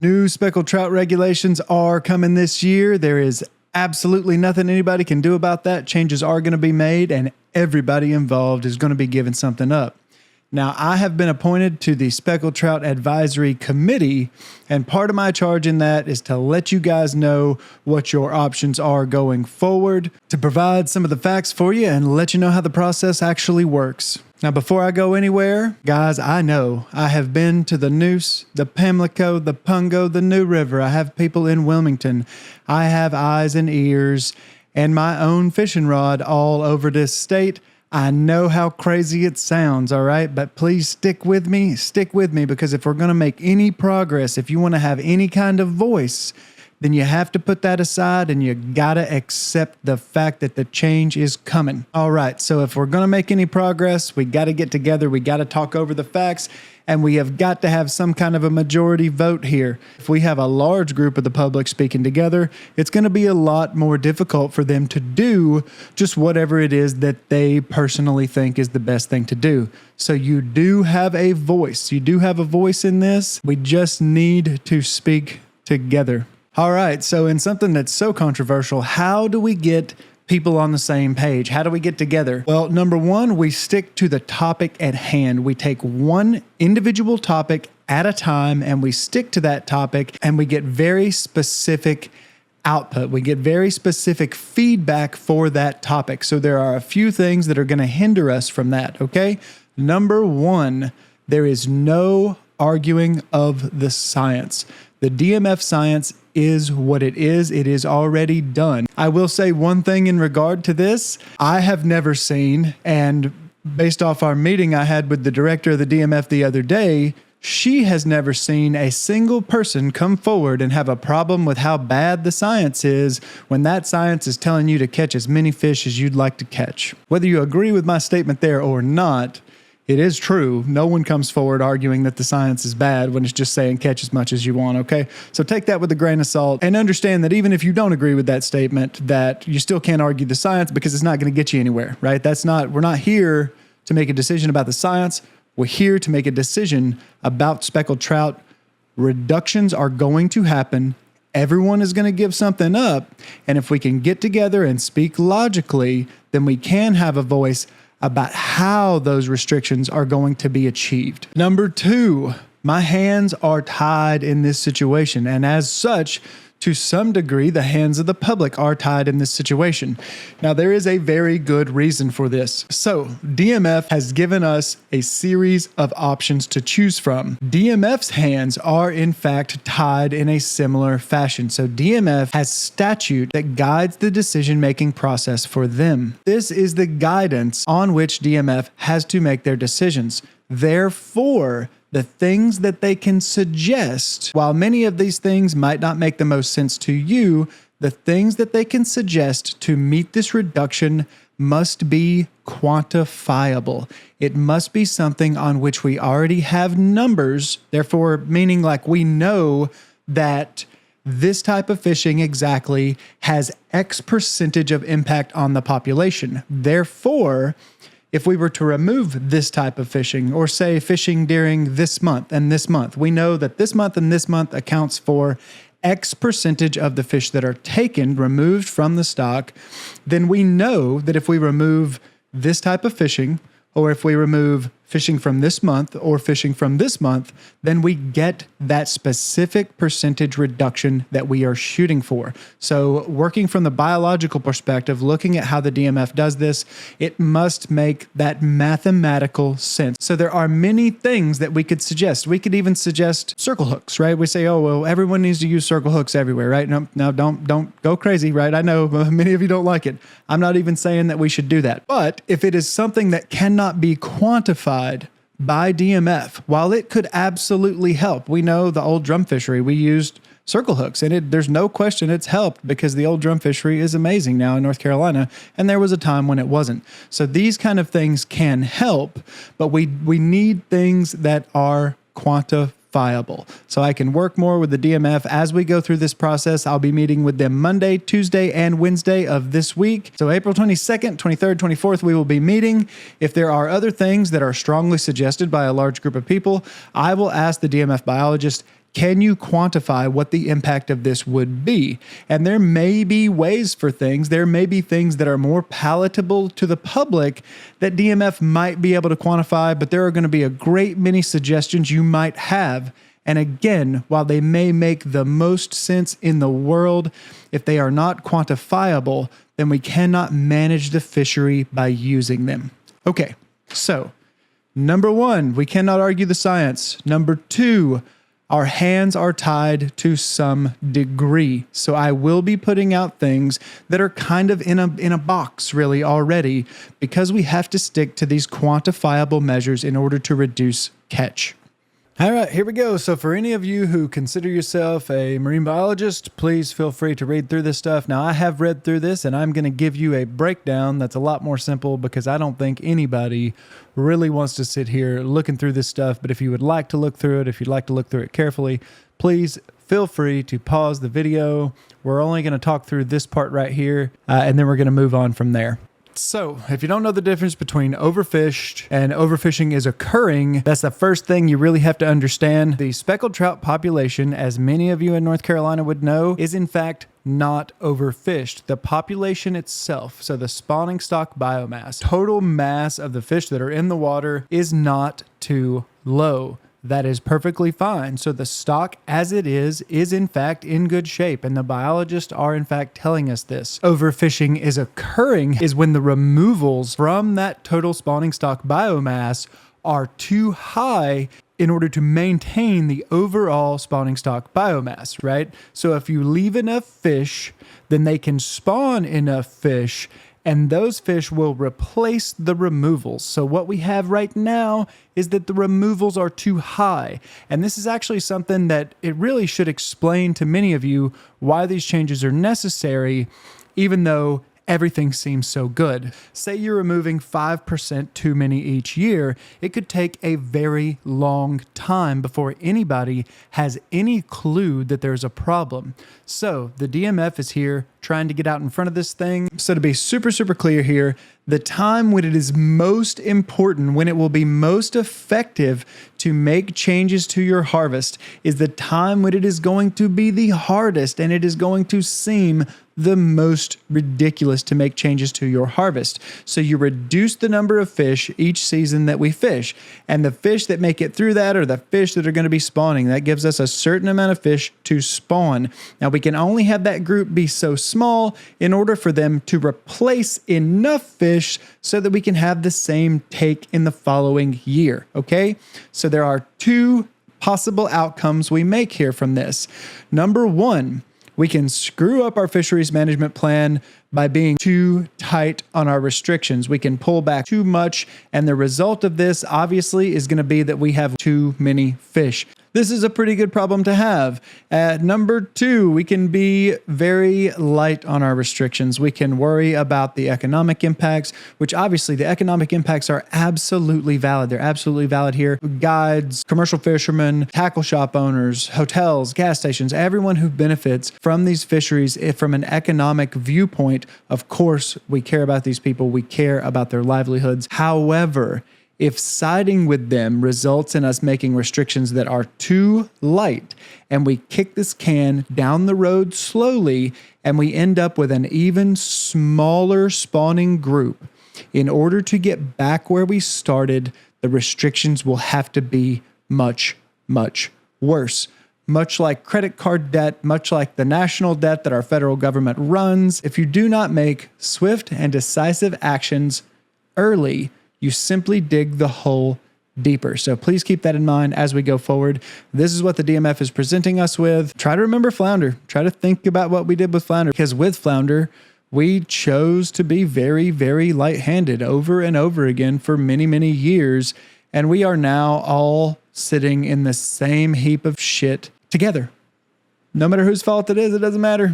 New speckled trout regulations are coming this year. There is absolutely nothing anybody can do about that. Changes are going to be made, and everybody involved is going to be giving something up. Now, I have been appointed to the Speckled Trout Advisory Committee, and part of my charge in that is to let you guys know what your options are going forward, to provide some of the facts for you and let you know how the process actually works. Now, before I go anywhere, guys, I know I have been to the Noose, the Pamlico, the Pungo, the New River. I have people in Wilmington. I have eyes and ears and my own fishing rod all over this state. I know how crazy it sounds, all right? But please stick with me, because if we're going to make any progress, if you want to have any kind of voice, then you have to put that aside and you got to accept the fact that the change is coming. All right, so if we're going to make any progress, we got to get together, we got to talk over the facts, and we have got to have some kind of a majority vote here. If we have a large group of the public speaking together, it's going to be a lot more difficult for them to do just whatever it is that they personally think is the best thing to do. So you do have a voice. You do have a voice in this. We just need to speak together. All right, so in something that's so controversial, how do we get people on the same page? How do we get together? Well, number one, we stick to the topic at hand. We take one individual topic at a time and we stick to that topic and we get very specific output. We get very specific feedback for that topic. So there are a few things that are going to hinder us from that, okay? Number one, there is no arguing of the science. The DMF science is what it is. It is already done. I will say one thing in regard to this. I have never seen, and based off our meeting I had with the director of the DMF the other day, she has never seen a single person come forward and have a problem with how bad the science is when that science is telling you to catch as many fish as you'd like to catch. Whether you agree with my statement there or not, it is true. No one comes forward arguing that the science is bad when it's just saying catch as much as you want, okay? So take that with a grain of salt and understand that even if you don't agree with that statement, that you still can't argue the science because it's not going to get you anywhere, right? We're not here to make a decision about the science. We're here to make a decision about speckled trout. Reductions are going to happen. Everyone is going to give something up. And if we can get together and speak logically, then we can have a voice about how those restrictions are going to be achieved. Number two, my hands are tied in this situation. And as such, to some degree, the hands of the public are tied in this situation. Now, there is a very good reason for this. So, DMF has given us a series of options to choose from. DMF's hands are, in fact, tied in a similar fashion. So, DMF has statute that guides the decision-making process for them. This is the guidance on which DMF has to make their decisions. Therefore, the things that they can suggest, while many of these things might not make the most sense to you, the things that they can suggest to meet this reduction must be quantifiable. It must be something on which we already have numbers, therefore meaning like we know that this type of fishing exactly has X percentage of impact on the population. Therefore, if we were to remove this type of fishing, or say fishing during this month and this month, we know that this month and this month accounts for X percentage of the fish that are taken, removed from the stock, then we know that if we remove this type of fishing, or if we remove fishing from this month or fishing from this month, then we get that specific percentage reduction that we are shooting for. So working from the biological perspective, looking at how the DMF does this, it must make that mathematical sense. So there are many things that we could suggest. We could even suggest circle hooks, right? We say, oh, well, everyone needs to use circle hooks everywhere, right? No, don't go crazy, right? I know many of you don't like it. I'm not even saying that we should do that. But if it is something that cannot be quantified by DMF, while it could absolutely help, we know the old drum fishery, we used circle hooks, and there's no question it's helped because the old drum fishery is amazing now in North Carolina, and there was a time when it wasn't. So these kind of things can help, but we need things that are quantifiable. So I can work more with the DMF as we go through this process. I'll be meeting with them Monday, Tuesday, and Wednesday of this week. So April 22nd, 23rd, 24th, we will be meeting. If there are other things that are strongly suggested by a large group of people, I will ask the DMF biologist, Can you quantify what the impact of this would be? And there may be ways for things. There may be things that are more palatable to the public that DMF might be able to quantify, but there are going to be a great many suggestions you might have. And again, while they may make the most sense in the world, if they are not quantifiable, then we cannot manage the fishery by using them. Okay, so number one, we cannot argue the science. Number two, our hands are tied to some degree. So I will be putting out things that are kind of in a box really already, because we have to stick to these quantifiable measures in order to reduce catch. All right, here we go. So for any of you who consider yourself a marine biologist, please feel free to read through this stuff. Now, I have read through this, and I'm going to give you a breakdown that's a lot more simple, because I don't think anybody really wants to sit here looking through this stuff. But if you would like to look through it, if you'd like to look through it carefully, please feel free to pause the video. We're only going to talk through this part right here, and then we're going to move on from there. So, if you don't know the difference between overfished and overfishing is occurring, that's the first thing you really have to understand. The speckled trout population, as many of you in North Carolina would know, is in fact not overfished. The population itself, so the spawning stock biomass, total mass of the fish that are in the water, is not too low. That is perfectly fine. So the stock as it is in fact in good shape, and the biologists are in fact telling us this. Overfishing is occurring is when the removals from that total spawning stock biomass are too high in order to maintain the overall spawning stock biomass, right? So if you leave enough fish, then they can spawn enough fish, and those fish will replace the removals. So what we have right now is that the removals are too high. And this is actually something that it really should explain to many of you why these changes are necessary, even though everything seems so good. Say you're removing 5% too many each year, it could take a very long time before anybody has any clue that there's a problem. So the DMF is here trying to get out in front of this thing. So to be super, super clear here, the time when it is most important, when it will be most effective to make changes to your harvest, is the time when it is going to be the hardest and it is going to seem the most ridiculous to make changes to your harvest. So you reduce the number of fish each season that we fish, and the fish that make it through that are the fish that are going to be spawning. That gives us a certain amount of fish to spawn. Now we can only have that group be so small in order for them to replace enough fish so that we can have the same take in the following year, okay? So there are two possible outcomes we make here from this. Number one, we can screw up our fisheries management plan by being too tight on our restrictions. We can pull back too much, and the result of this obviously is going to be that we have too many fish. This is a pretty good problem to have. At number two, we can be very light on our restrictions. We can worry about the economic impacts, which obviously the economic impacts are absolutely valid. They're absolutely valid here. Guides, commercial fishermen, tackle shop owners, hotels, gas stations, everyone who benefits from these fisheries from an economic viewpoint. Of course, we care about these people. We care about their livelihoods. However, if siding with them results in us making restrictions that are too light, and we kick this can down the road slowly, and we end up with an even smaller spawning group, in order to get back where we started, the restrictions will have to be much, much worse. Much like credit card debt, much like the national debt that our federal government runs, if you do not make swift and decisive actions early, you simply dig the hole deeper. So please keep that in mind as we go forward. This is what the DMF is presenting us with. Try to remember flounder. Try to think about what we did with flounder, because with flounder, we chose to be very, very light-handed over and over again for many, many years. And we are now all sitting in the same heap of shit together. No matter whose fault it is, it doesn't matter.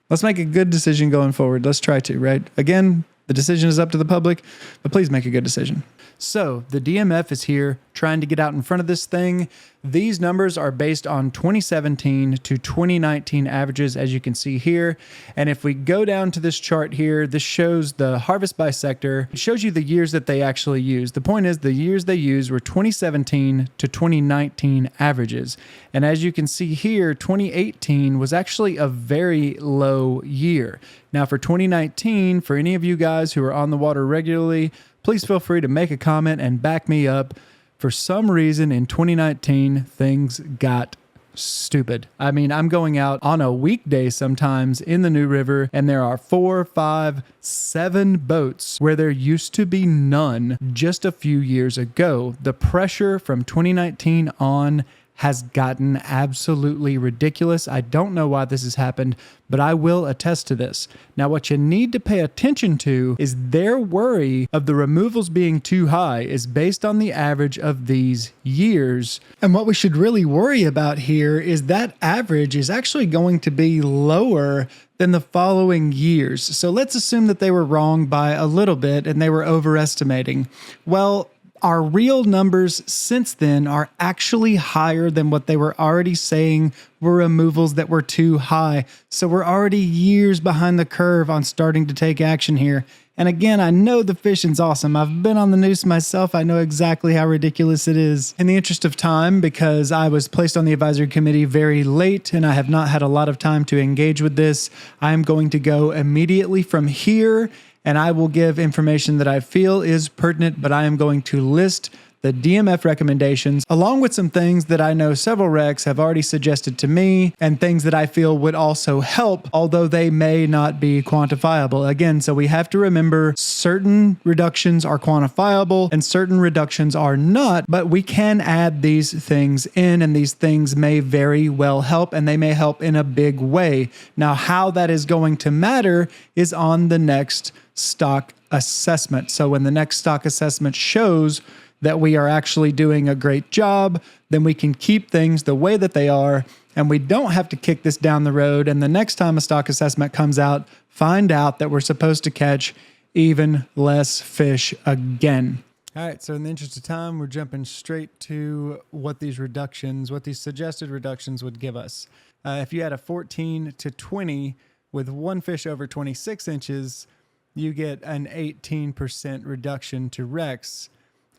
Let's make a good decision going forward. Let's try to, right? Again, The decision is up to the public, but please make a good decision. So the DMF is here trying to get out in front of this thing. These numbers are based on 2017 to 2019 averages, as you can see here. And if we go down to this chart here, this shows the harvest by sector. It shows you the years that they actually use. The point is the years they used were 2017 to 2019 averages. And as you can see here, 2018 was actually a very low year. Now for 2019, for any of you guys who are on the water regularly, please feel free to make a comment and back me up. For some reason in 2019, things got stupid. I mean, I'm going out on a weekday sometimes in the New River, and there are 4, 5, 7 boats where there used to be none just a few years ago. The pressure from 2019 on has gotten absolutely ridiculous. I don't know why this has happened, but I will attest to this. Now, what you need to pay attention to is their worry of the removals being too high is based on the average of these years. And what we should really worry about here is that average is actually going to be lower than the following years. So let's assume that they were wrong by a little bit and they were overestimating. Well, our real numbers since then are actually higher than what they were already saying were removals that were too high. So we're already years behind the curve on starting to take action here. And again, I know the fishing's awesome. I've been on the noose myself. I know exactly how ridiculous it is. In the interest of time, because I was placed on the advisory committee very late and I have not had a lot of time to engage with this, I am going to go immediately from here, and I will give information that I feel is pertinent, but I am going to list the DMF recommendations, along with some things that I know several recs have already suggested to me, and things that I feel would also help, although they may not be quantifiable. Again, so we have to remember certain reductions are quantifiable and certain reductions are not, but we can add these things in, and these things may very well help, and they may help in a big way. Now, how that is going to matter is on the next stock assessment. So when the next stock assessment shows that we are actually doing a great job, then we can keep things the way that they are, and we don't have to kick this down the road. And the next time a stock assessment comes out, find out that we're supposed to catch even less fish again. All right, so in the interest of time, we're jumping straight to what these suggested reductions would give us. If you had a 14 to 20 with one fish over 26 inches, you get an 18% reduction to Rex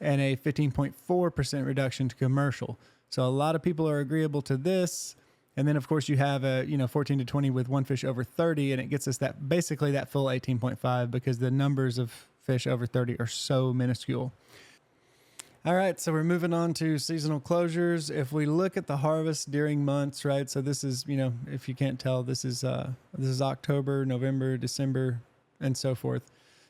and a 15.4% reduction to commercial. So a lot of people are agreeable to this. And then of course you have a 14 to 20 with one fish over 30, and it gets us that basically that full 18.5 because the numbers of fish over 30 are so minuscule. All right, so we're moving on to seasonal closures. If we look at the harvest during months, right? So this is, if you can't tell, this is October, November, December, and so forth.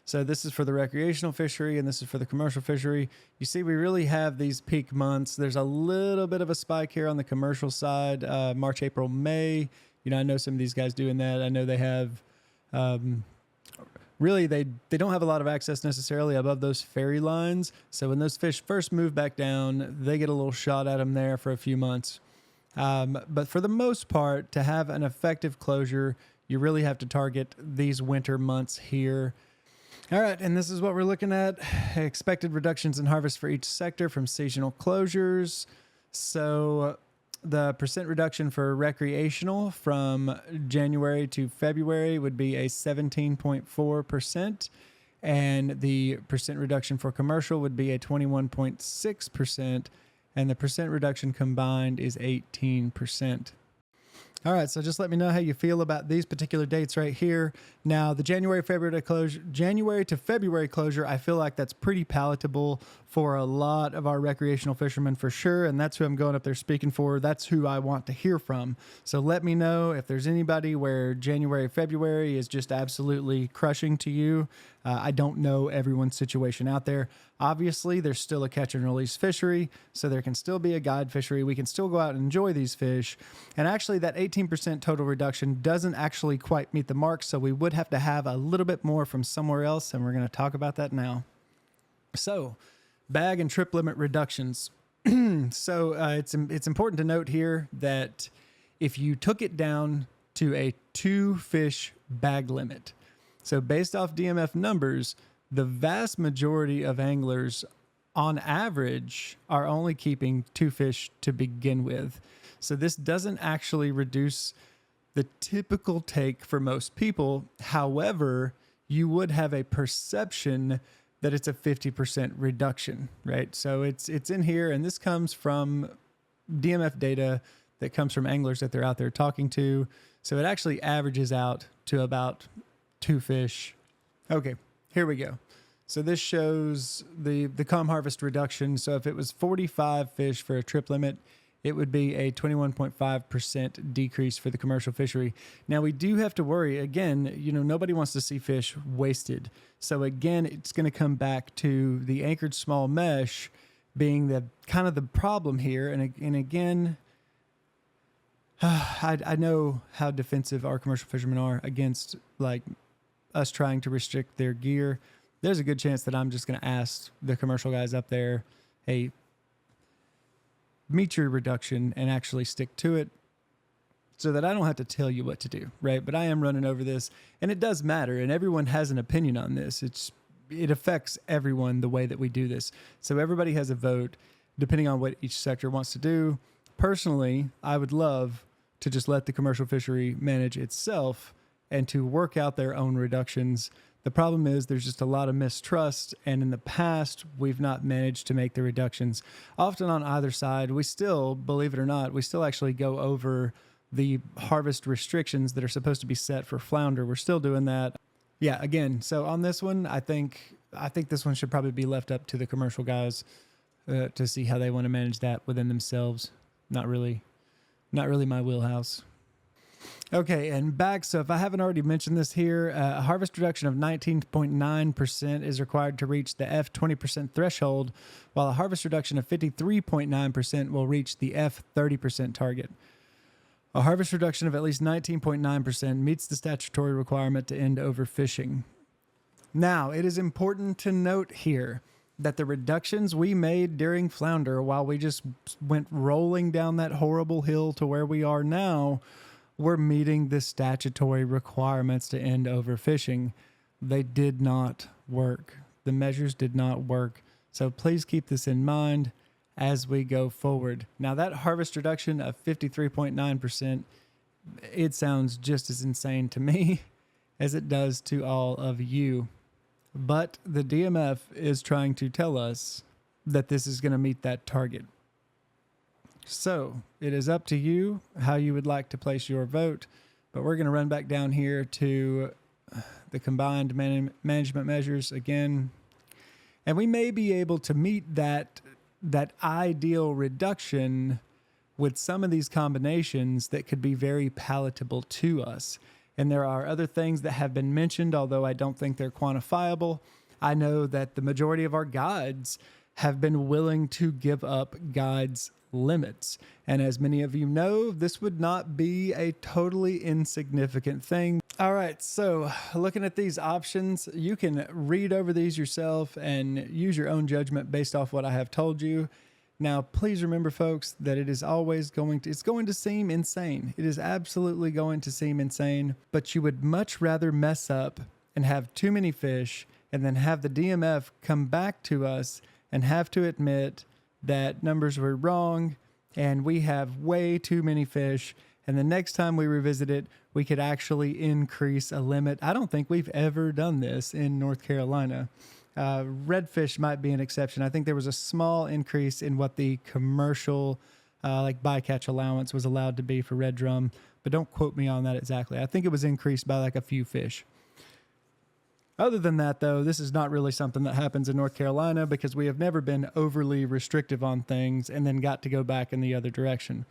So this is for the recreational fishery and this is for the commercial fishery. You see, we really have these peak months. There's a little bit of a spike here on the commercial side, March, April, May. I know some of these guys doing that. I know they have, really, they don't have a lot of access necessarily above those ferry lines. So when those fish first move back down, they get a little shot at them there for a few months. But for the most part, to have an effective closure, you really have to target these winter months here. All right, and this is what we're looking at. Expected reductions in harvest for each sector from seasonal closures. So the percent reduction for recreational from January to February would be a 17.4%, and the percent reduction for commercial would be a 21.6%, and the percent reduction combined is 18%. All right, so just let me know how you feel about these particular dates right here. Now, the January to February closure, I feel like that's pretty palatable for a lot of our recreational fishermen for sure, and that's who I'm going up there speaking for. That's who I want to hear from. So let me know if there's anybody where January, February is just absolutely crushing to you. I don't know everyone's situation out there. Obviously, there's still a catch and release fishery, so there can still be a guide fishery. We can still go out and enjoy these fish. And actually, that 18% total reduction doesn't actually quite meet the mark, so we would have to have a little bit more from somewhere else, and we're going to talk about that now. So, bag and trip limit reductions. So it's important to note here that if you took it down to a 2-fish bag limit, So based off DMF numbers, the vast majority of anglers on average are only keeping 2 fish to begin with. So this doesn't actually reduce the typical take for most people. However, you would have a perception that it's a 50% reduction, right? So it's in here, and this comes from DMF data that comes from anglers that they're out there talking to. So it actually averages out to about 2 fish. Okay, here we go. So this shows the calm harvest reduction. So if it was 45 fish for a trip limit, it would be a 21.5% decrease for the commercial fishery. Now we do have to worry, again, nobody wants to see fish wasted. So again, it's going to come back to the anchored small mesh being the kind of the problem here. And again, I know how defensive our commercial fishermen are against like us trying to restrict their gear. There's a good chance that I'm just going to ask the commercial guys up there, hey, meet your reduction and actually stick to it so that I don't have to tell you what to do, right? But I am running over this, and it does matter, and everyone has an opinion on this. It affects everyone the way that we do this. So everybody has a vote depending on what each sector wants to do. Personally, I would love to just let the commercial fishery manage itself and to work out their own reductions. The problem is there's just a lot of mistrust, and in the past, we've not managed to make the reductions. Often on either side, we still, believe it or not, we still actually go over the harvest restrictions that are supposed to be set for flounder. We're still doing that. Yeah, again, so on this one, I think this one should probably be left up to the commercial guys to see how they want to manage that within themselves. Not really my wheelhouse. Okay, and back. So if I haven't already mentioned this here, a harvest reduction of 19.9% is required to reach the F20% threshold, while a harvest reduction of 53.9% will reach the F30% target. A harvest reduction of at least 19.9% meets the statutory requirement to end overfishing. Now, it is important to note here that the reductions we made during flounder, while we just went rolling down that horrible hill to where we are now, were meeting the statutory requirements to end overfishing. They did not work. The measures did not work. So please keep this in mind as we go forward. Now that harvest reduction of 53.9%, it sounds just as insane to me as it does to all of you. But the DMF is trying to tell us that this is going to meet that target. So it is up to you how you would like to place your vote, but we're going to run back down here to the combined management measures again, and we may be able to meet that ideal reduction with some of these combinations that could be very palatable to us. And there are other things that have been mentioned, although I don't think they're quantifiable. I know that the majority of our guides have been willing to give up guides limits. And as many of you know, this would not be a totally insignificant thing. All right, so looking at these options, you can read over these yourself and use your own judgment based off what I have told you. Now, please remember, folks, that it is always going to seem insane. It is absolutely going to seem insane, but you would much rather mess up and have too many fish and then have the DMF come back to us and have to admit that numbers were wrong and we have way too many fish. And the next time we revisit it, we could actually increase a limit. I don't think we've ever done this in North Carolina. Redfish might be an exception. I think there was a small increase in what the commercial like bycatch allowance was allowed to be for red drum, but don't quote me on that exactly. I think it was increased by like a few fish. Other than that, though, this is not really something that happens in North Carolina because we have never been overly restrictive on things and then got to go back in the other direction.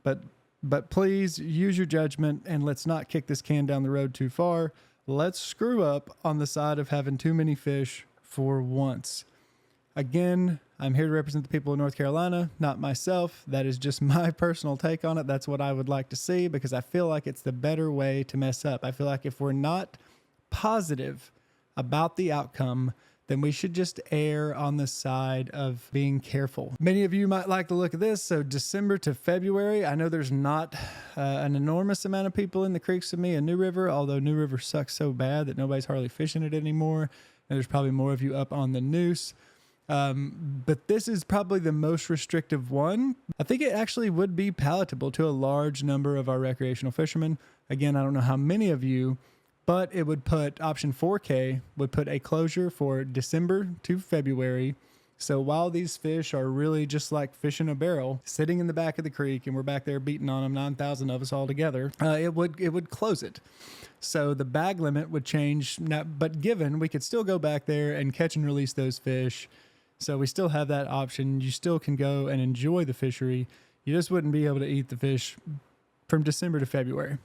But please use your judgment and let's not kick this can down the road too far. Let's screw up on the side of having too many fish for once. Again, I'm here to represent the people of North Carolina, not myself. That is just my personal take on it. That's what I would like to see because I feel like it's the better way to mess up. I feel like if we're not positive about the outcome, then we should just err on the side of being careful. Many of you might like the look of this. So December to February, I know there's not an enormous amount of people in the creeks with me in New River, although New River sucks so bad that nobody's hardly fishing it anymore. And there's probably more of you up on the noose. But this is probably the most restrictive one. I think it actually would be palatable to a large number of our recreational fishermen. Again, I don't know how many of you, but it would put option 4K would put a closure for December to February. So while these fish are really just like fish in a barrel, sitting in the back of the creek, and we're back there beating on them, 9,000 of us all together, it would close it. So the bag limit would change, but given we could still go back there and catch and release those fish. So we still have that option. You still can go and enjoy the fishery. You just wouldn't be able to eat the fish from December to February.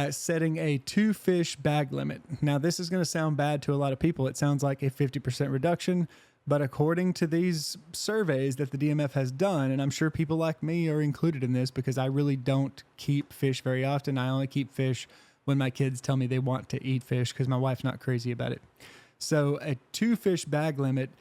Setting a 2 fish bag limit. Now, this is going to sound bad to a lot of people. It sounds like a 50% reduction, but according to these surveys that the DMF has done, and I'm sure people like me are included in this because I really don't keep fish very often. I only keep fish when my kids tell me they want to eat fish because my wife's not crazy about it. So a 2 fish bag limit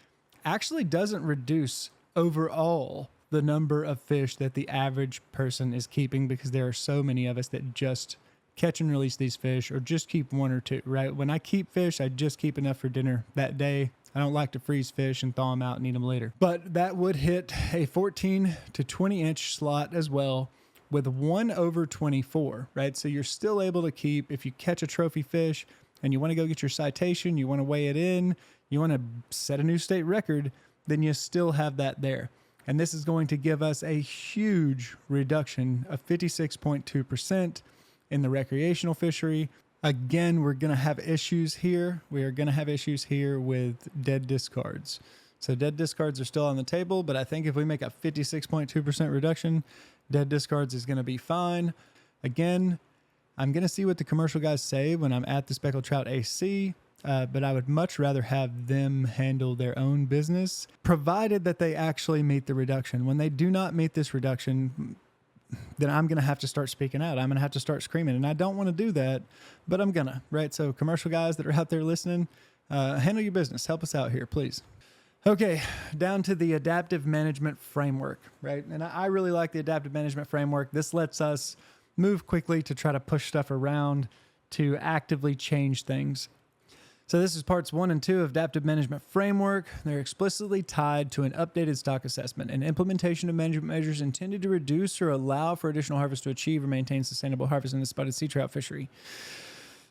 actually doesn't reduce overall the number of fish that the average person is keeping, because there are so many of us that just catch and release these fish or just keep 1 or 2, right? When I keep fish, I just keep enough for dinner that day. I don't like to freeze fish and thaw them out and eat them later. But that would hit a 14 to 20 inch slot as well with 1 over 24, right? So you're still able to keep, if you catch a trophy fish and you want to go get your citation, you want to weigh it in, you want to set a new state record, then you still have that there. And this is going to give us a huge reduction of 56.2% in the recreational fishery. Again, we're going to have issues here. We are going to have issues here with dead discards. So dead discards are still on the table, but I think if we make a 56.2% reduction, dead discards is going to be fine. Again, I'm going to see what the commercial guys say when I'm at the Speckled Trout AC, but I would much rather have them handle their own business, provided that they actually meet the reduction. When they do not meet this reduction, then I'm going to have to start speaking out. I'm going to have to start screaming, and I don't want to do that, but I'm going to, right? So commercial guys that are out there listening, handle your business. Help us out here, please. Okay, down to the adaptive management framework, right? And I really like the adaptive management framework. This lets us move quickly to try to push stuff around, to actively change things. So this is parts 1 and 2 of adaptive management framework. They're explicitly tied to an updated stock assessment and implementation of management measures intended to reduce or allow for additional harvest to achieve or maintain sustainable harvest in the spotted sea trout fishery.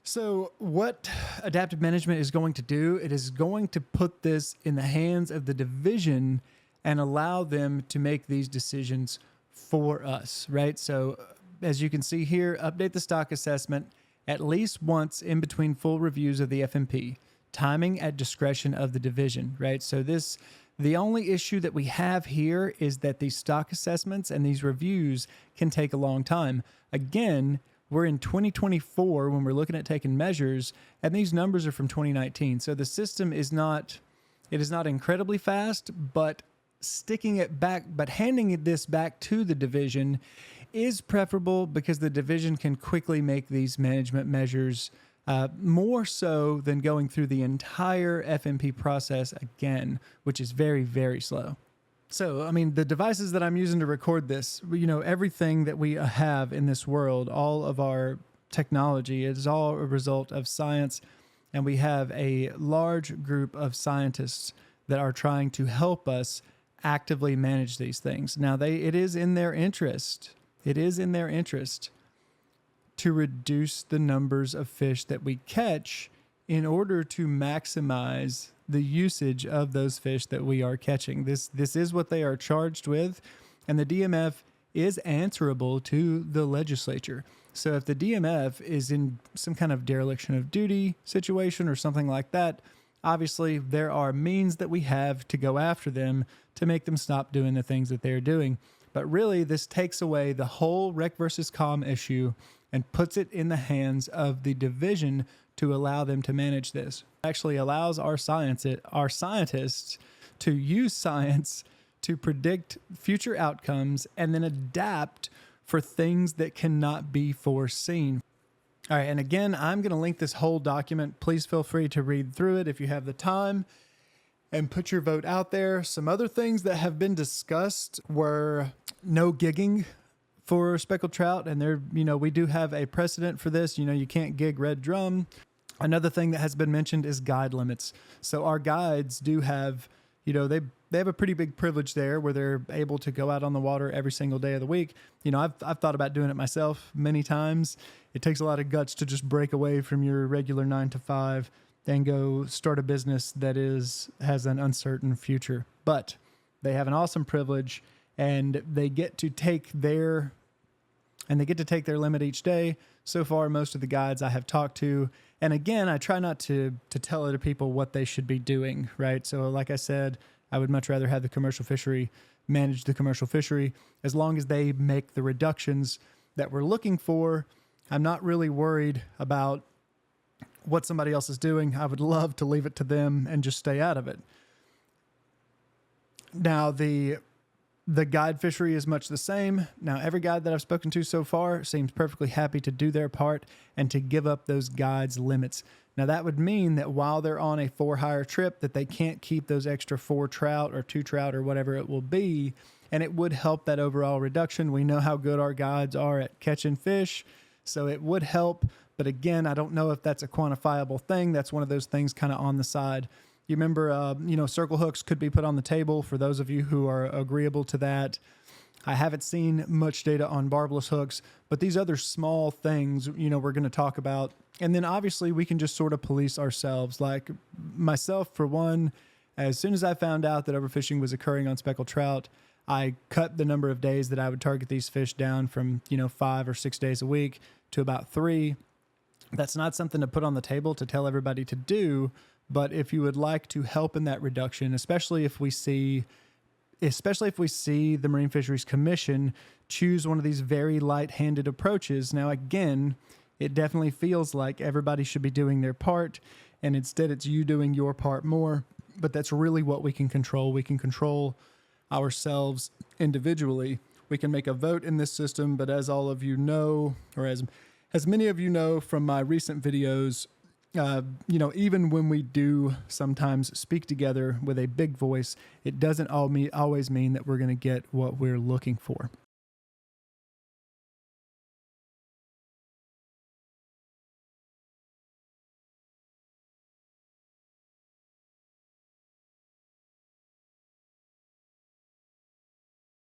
So what adaptive management is going to do, it is going to put this in the hands of the division and allow them to make these decisions for us, right? So as you can see here, update the stock assessment at least once in between full reviews of the FMP, timing at discretion of the division, right? So the only issue that we have here is that these stock assessments and these reviews can take a long time. Again, we're in 2024 when we're looking at taking measures, and these numbers are from 2019. So the system is not incredibly fast, but handing this back to the division is preferable because the division can quickly make these management measures more so than going through the entire FMP process again, which is very, very slow. So, I mean, the devices that I'm using to record this, everything that we have in this world, all of our technology is all a result of science, and we have a large group of scientists that are trying to help us actively manage these things. Now, it is in their interest. It is in their interest to reduce the numbers of fish that we catch in order to maximize the usage of those fish that we are catching. This is what they are charged with, and the DMF is answerable to the legislature. So if the DMF is in some kind of dereliction of duty situation or something like that, obviously there are means that we have to go after them to make them stop doing the things that they're doing. But really, this takes away the whole rec versus comm issue and puts it in the hands of the division to allow them to manage this. It actually allows our scientists to use science to predict future outcomes and then adapt for things that cannot be foreseen. All right, and again, I'm going to link this whole document. Please feel free to read through it if you have the time. and put your vote out there. Some other things that have been discussed were no gigging for speckled trout. And there, we do have a precedent for this. You can't gig red drum. Another thing that has been mentioned is guide limits. So our guides do have, they have a pretty big privilege there where they're able to go out on the water every single day of the week. I've thought about doing it myself many times. It takes a lot of guts to just break away from your regular 9 to 5 and go start a business that has an uncertain future. But they have an awesome privilege, and they get to take their limit each day. So far, most of the guides I have talked to, and again, I try not to tell other people what they should be doing, right? So like I said, I would much rather have the commercial fishery manage the commercial fishery. As long as they make the reductions that we're looking for, I'm not really worried about what somebody else is doing. I would love to leave it to them and just stay out of it. Now, the guide fishery is much the same. Now, every guide that I've spoken to so far seems perfectly happy to do their part and to give up those guides' limits. Now, that would mean that while they're on a for-hire trip, that they can't keep those extra 4 trout or 2 trout or whatever it will be, and it would help that overall reduction. We know how good our guides are at catching fish, so it would help. But again, I don't know if that's a quantifiable thing. That's one of those things kind of on the side. You remember, circle hooks could be put on the table for those of you who are agreeable to that. I haven't seen much data on barbless hooks, but these other small things, we're going to talk about. And then obviously we can just sort of police ourselves. Like myself, for one, as soon as I found out that overfishing was occurring on speckled trout, I cut the number of days that I would target these fish down from, 5 or 6 days a week to about 3. That's not something to put on the table to tell everybody to do, but if you would like to help in that reduction, especially if we see the Marine Fisheries Commission choose one of these very light-handed approaches. Now, again, it definitely feels like everybody should be doing their part, and instead it's you doing your part more, but that's really what we can control. We can control ourselves individually. We can make a vote in this system, but as all of you know, or as many of you know from my recent videos, even when we do sometimes speak together with a big voice, it doesn't always mean that we're going to get what we're looking for.